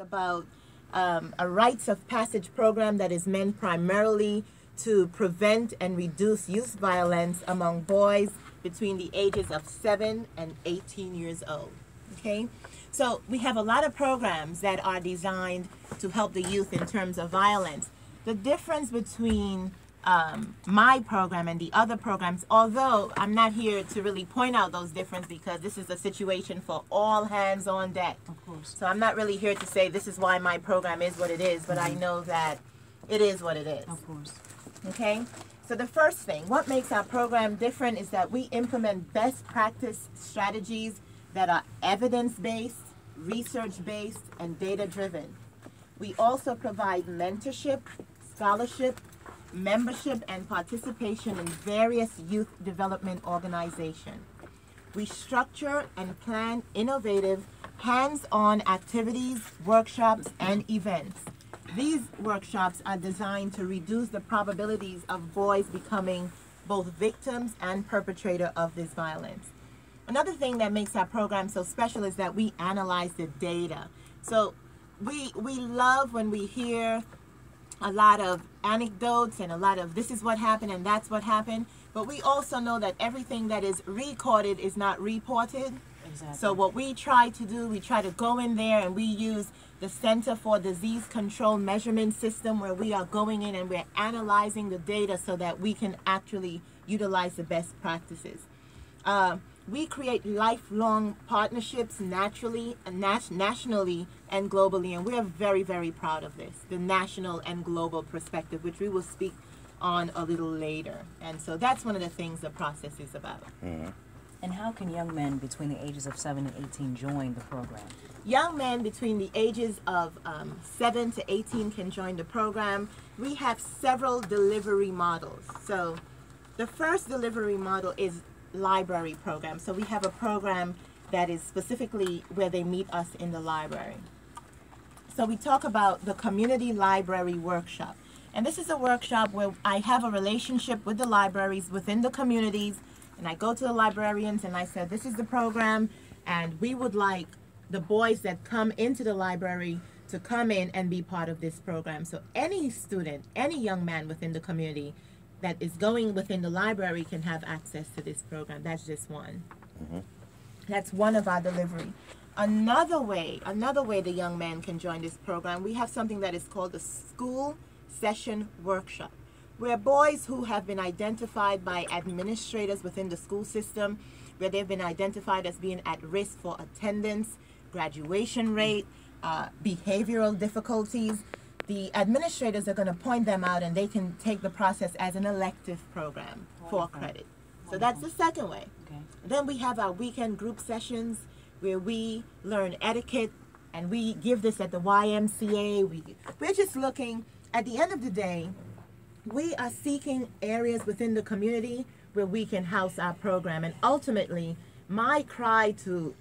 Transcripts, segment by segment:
About a rites of passage program that is meant primarily to prevent and reduce youth violence among boys between the ages of 7 and 18 years old. Okay? So we have a lot of programs that are designed to help the youth in terms of violence. The difference between my program and the other programs, although I'm not here to really point out those differences because this is a situation for all hands on deck. Of course. So I'm not really here to say this is why my program is what it is, but I know that it is what it is. Of course. Okay? So the first thing, what makes our program different is that we implement best practice strategies that are evidence-based, research-based, and data-driven. We also provide mentorship, scholarship, membership, and participation in various youth development organizations. We structure and plan innovative, hands-on activities, workshops, and events. These workshops are designed to reduce the probabilities of boys becoming both victims and perpetrator of this violence. Another thing that makes our program so special is that we analyze the data. So we love when we hear a lot of anecdotes and a lot of this is what happened and that's what happened, but we also know that everything that is recorded is not reported. Exactly. So what we try to do, we try to go in there and we use the Center for Disease Control Measurement System where we are going in and we're analyzing the data so that we can actually utilize the best practices. We create lifelong partnerships nationally and globally, and we are very, very proud of this, the national and global perspective, which we will speak on a little later. And so that's one of the things the process is about. Mm-hmm. And how can young men between the ages of 7 and 18 join the program? Young men between the ages of 7 to 18 can join the program. We have several delivery models. So the first delivery model is library program. So we have a program that is specifically where they meet us in the library. So we talk about the community library workshop. And this is a workshop where I have a relationship with the libraries within the communities, and I go to the librarians and I said, this is the program, and we would like the boys that come into the library to come in and be part of this program. So any student, any young man within the community that is going within the library can have access to this program. That's just one. Mm-hmm. That's one of our delivery. Another way the young man can join this program, we have something that is called the School Session Workshop, where boys who have been identified by administrators within the school system, where they've been identified as being at risk for attendance, graduation rate, behavioral difficulties, the administrators are going to point them out and they can take the process as an elective program for credit. So that's the second way. Okay. Then we have our weekend group sessions where we learn etiquette, and we give this at the YMCA. We're just looking, at the end of the day, we are seeking areas within the community where we can house our program. And ultimately, my cry to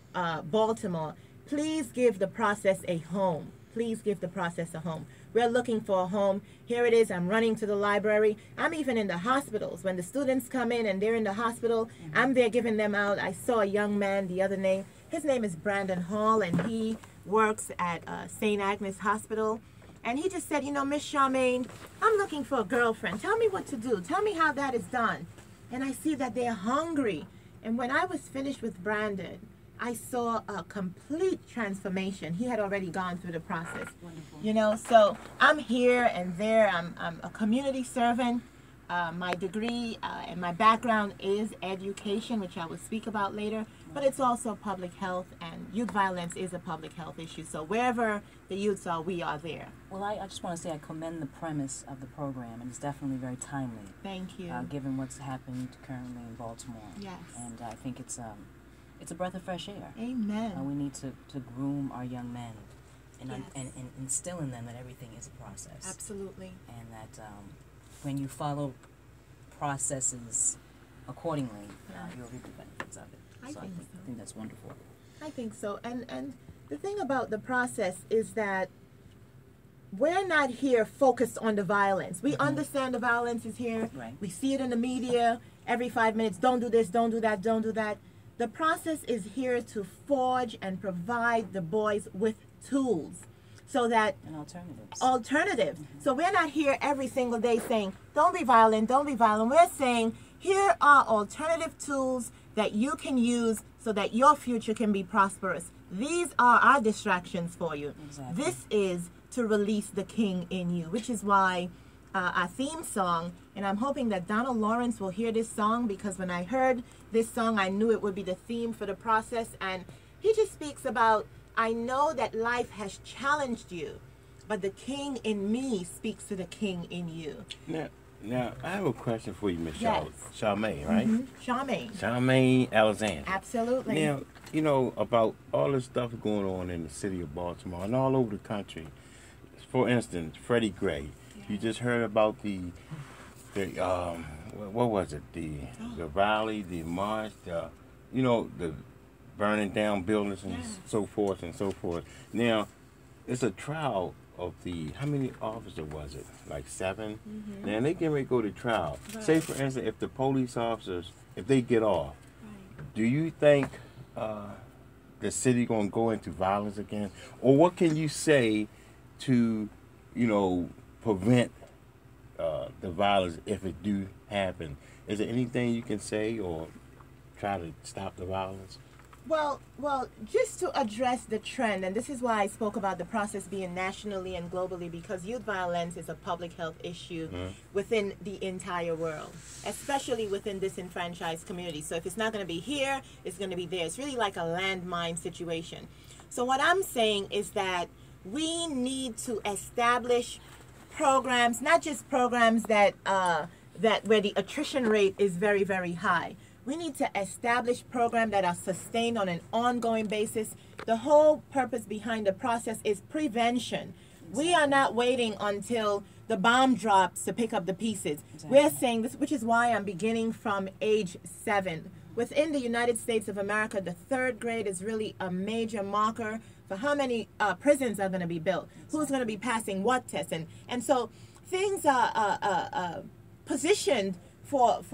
Baltimore, please give the process a home. Please give the process a home. We're looking for a home. Here it is. I'm running to the library. I'm even in the hospitals. When the students come in and they're in the hospital, I'm there giving them out. I saw a young man the other day. His name is Brandon Hall, and he works at St. Agnes Hospital. And he just said, you know, Miss Charmaine, I'm looking for a girlfriend. Tell me what to do. Tell me how that is done. And I see that they're hungry. And when I was finished with Brandon, I saw a complete transformation. He had already gone through the process. Wonderful. You know, so I'm here and there. I'm a community servant. My degree and my background is education, which I will speak about later, but it's also public health, and youth violence is a public health issue. So wherever the youths are, we are there. Well, I just want to say I commend the premise of the program, and it's definitely very timely. Thank you. Given what's happened currently in Baltimore. Yes. And I think it's a breath of fresh air. Amen. We need to groom our young men and, Yes. and instill in them that everything is a process. Absolutely. And that when you follow processes accordingly, you'll reap the benefits of it. I think so. I think that's wonderful. I think so. And the thing about the process is that we're not here focused on the violence. We understand the violence is here. Right. We see it in the media every 5 minutes. Don't do this, don't do that, don't do that. The process is here to forge and provide the boys with tools so that And alternatives. alternatives. So we're not here every single day saying, don't be violent, don't be violent. We're saying, here are alternative tools that you can use so that your future can be prosperous. These are our distractions for you. Exactly. This is to release the king in you, which is why our theme song, and I'm hoping that Donald Lawrence will hear this song, because when I heard this song, I knew it would be the theme for the process. And he just speaks about, I know that life has challenged you, but the king in me speaks to the king in you. Now, I have a question for you, Miss Yes. Charmaine, right? Charmaine. Charmaine Alexander. Absolutely. Now, you know about all the stuff going on in the city of Baltimore and all over the country. For instance, Freddie Gray. You just heard about the what was it? The rally, the march, the burning down buildings and so forth and so forth. Now, it's a trial of how many officers was it? Like 7? Now, they getting ready to go to trial. Right. Say, for instance, if the police officers, if they get off, do you think the city going to go into violence again? Or what can you say to, prevent the violence if it do happen? Is there anything you can say or try to stop the violence? Well, just to address the trend, and this is why I spoke about the process being nationally and globally, because youth violence is a public health issue within the entire world, especially within disenfranchised communities. So if it's not going to be here, it's going to be there. It's really like a landmine situation. So what I'm saying is that we need to establish programs, not just programs that where the attrition rate is very, very high. We need to establish programs that are sustained on an ongoing basis. The whole purpose behind the process is prevention. We are not waiting until the bomb drops to pick up the pieces. We're saying this, which is why I'm beginning from age 7. Within the United States of America, the 3rd grade is really a major marker for how many prisons are going to be built, who's going to be passing what tests. And so things are positioned for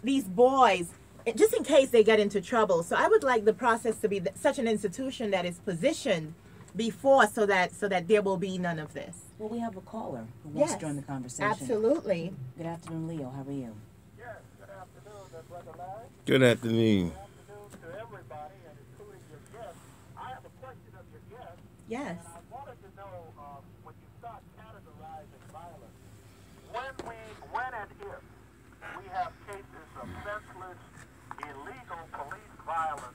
these boys just in case they get into trouble. So I would like the process to be such an institution that is positioned before so that there will be none of this. Well, we have a caller who wants to join the conversation. Absolutely. Good afternoon, Leo. How are you? Yes, good afternoon, Brother Larry. Good afternoon. Good afternoon to everybody, and including your guest. I have a question of your guest. Yes. And I wanted to know, when you start categorizing violence, when and if we have cases of senseless, illegal police violence,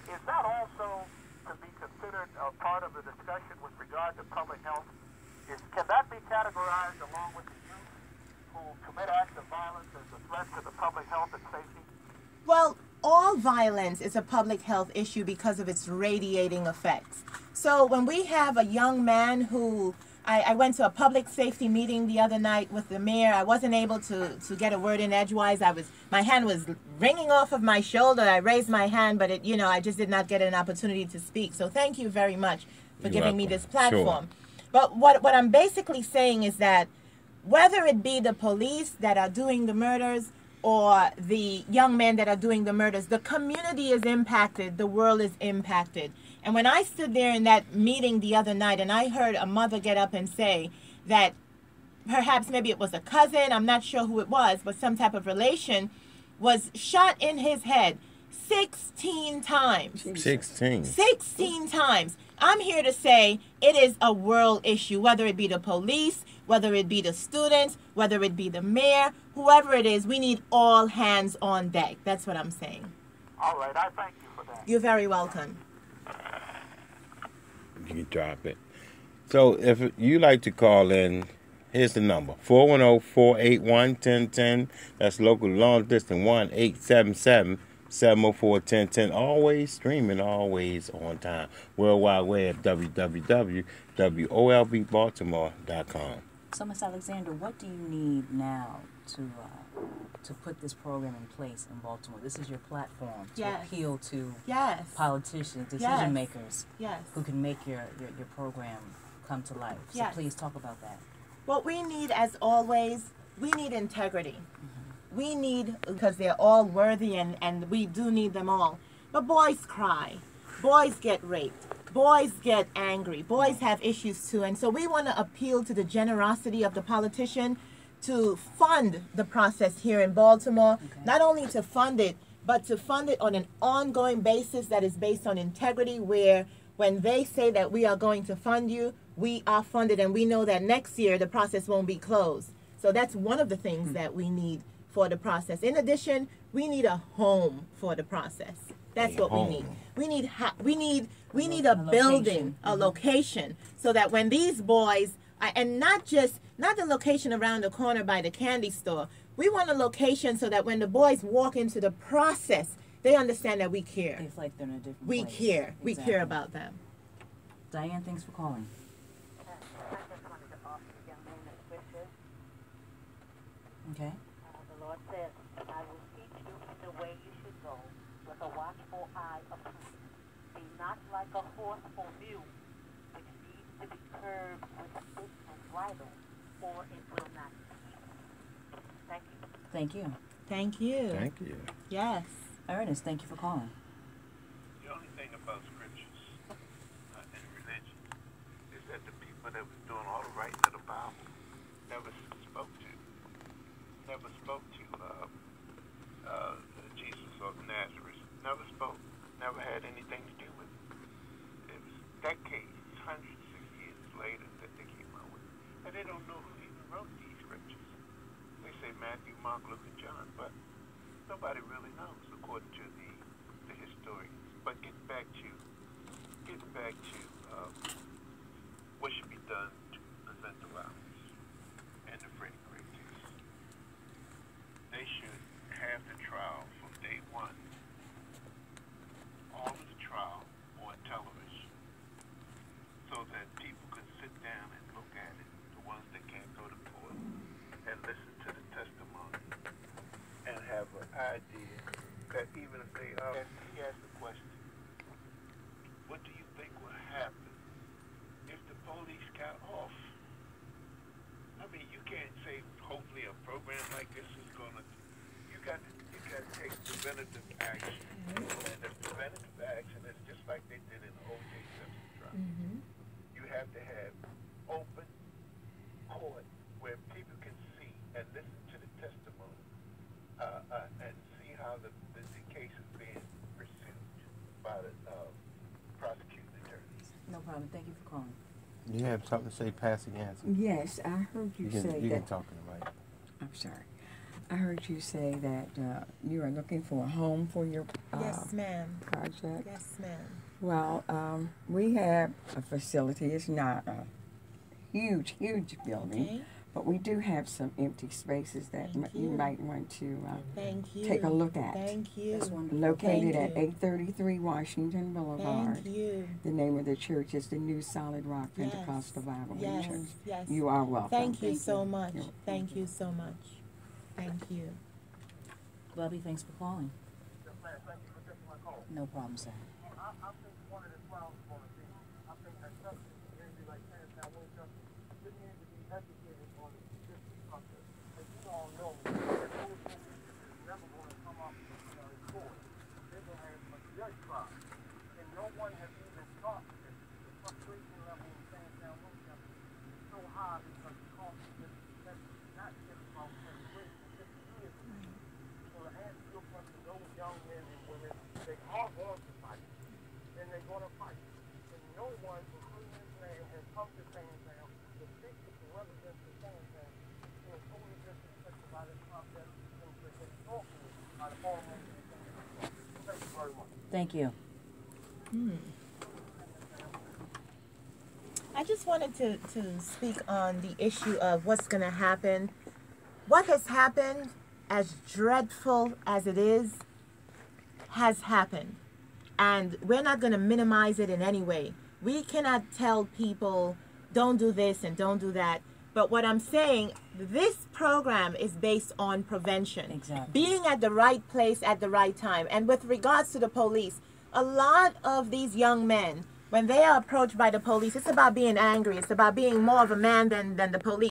is that also to be considered a part of the discussion with regard to public health? Can that be categorized along with the youth who commit acts of violence as a threat to the public health and safety? Well, all violence is a public health issue because of its radiating effects. So when we have a young man who, I went to a public safety meeting the other night with the mayor. I wasn't able to get a word in edgewise. My hand was ringing off of my shoulder. I raised my hand, but I just did not get an opportunity to speak. So thank you very much for giving me this platform. Sure. But what I'm basically saying is that whether it be the police that are doing the murders or the young men that are doing the murders, the community is impacted, the world is impacted. And when I stood there in that meeting the other night and I heard a mother get up and say that perhaps maybe it was a cousin, I'm not sure who it was, but some type of relation, was shot in his head 16 times. 16 times. I'm here to say it is a world issue, whether it be the police, whether it be the students, whether it be the mayor, whoever it is, we need all hands on deck. That's what I'm saying. All right, I thank you for that. You're very welcome. You can drop it. So if you like to call in, here's the number, 410-481-1010. That's local long distance, 1-877-704-1010. Always streaming, always on time. World Wide Web, www.wolbbaltimore.com. So, Ms. Alexander, what do you need now to put this program in place in Baltimore? This is your platform to appeal to politicians, decision makers who can make your program come to life. So please talk about that. What we need, as always, we need integrity. We need, because they're all worthy and we do need them all. But boys cry. Boys get raped. boys get angry. Boys have issues too. And so we want to appeal to the generosity of the politician to fund the process here in Baltimore. Not only to fund it, but to fund it on an ongoing basis that is based on integrity, where when they say that we are going to fund you, we are funded, and we know that next year the process won't be closed. So that's one of the things that we need for the process. In addition, we need a home for the process. That's what we need. We need a building, a location, so that when these boys, and not the location around the corner by the candy store, we want a location so that when the boys walk into the process, they understand that we care. It's like they're in a different place. We care. Exactly. We care about them. Diane, thanks for calling. Okay. The Lord says, I will teach you in the way you should go, with a watchful eye upon you. Be not like a horse or mule, which needs to be curbed with bit and bridle, or it will not eat. Thank you. Thank you. Thank you. Thank you. Yes. Ernest, thank you for calling. The only thing about scriptures and religion is that the people that was doing all the writing of the Bible never spoke to Jesus of Nazareth. Never spoke. Never had anything to do with it. It was decades, hundreds of years later that they came out with it. And they don't know who even wrote these scriptures. They say Matthew, Mark, Luke, and John, but nobody really knows, according to the historians. But getting back to what should be done to prevent the violence and the Freddie Gray case. They should have the trial from day one, all of the trial on television, so that people can sit down and look at it, the ones that can't go to court, and listen to the testimony, and have an idea that even if they he asked the question, what do you think will happen if the police got off? I mean, you can't say hopefully a program like this is gonna. You got to take preventative action, and the preventative action is just like they did in the O.J. Simpson trial. You have to have open court where people can see and listen to the testimony and see how the case is being pursued by the prosecuting attorneys. No problem. Thank you for calling. You have something to say, Pastor Yancy? Yes, I heard you say that. You can talk to the mic. I'm sorry. I heard you say that you are looking for a home for your yes, ma'am. Project. Yes, ma'am. Well, we have a facility. It's not a huge building, but we do have some empty spaces that you might want to take a look at. Thank you. Located at 833 Washington Boulevard. Thank you. The name of the church is the New Solid Rock Pentecostal Bible Church. Yes. You are welcome. Thank you so much. Thank you so much. Thank you. Bobby, thanks for calling. Yes, ma'am. Thank you for taking my call. No problem, sir. I think one of the problems for the thing, I think that justice, community like Tantown, Will Justice, we need to be educated on this process. As you all know, that those witnesses is never going to come up in court. They're going to have a judge trial. And no one has even talked to this. The frustration level in Tantown, Will Justice is so high because the cost of this is not just about celebration. So to answer your question, those young men and women, they are going to fight. And they're going to fight. And no one, including this man, has come to Tantown to speak to represent the Tantown in a totally different perspective by this process than talking by the former. Thank you very much. Thank you. I just wanted to speak on the issue of what's going to happen. What has happened, as dreadful as it is, has happened. And we're not going to minimize it in any way. We cannot tell people, don't do this and don't do that. But what I'm saying, this program is based on prevention. Exactly. Being at the right place at the right time. And with regards to the police, a lot of these young men, when they are approached by the police, it's about being angry. It's about being more of a man than the police.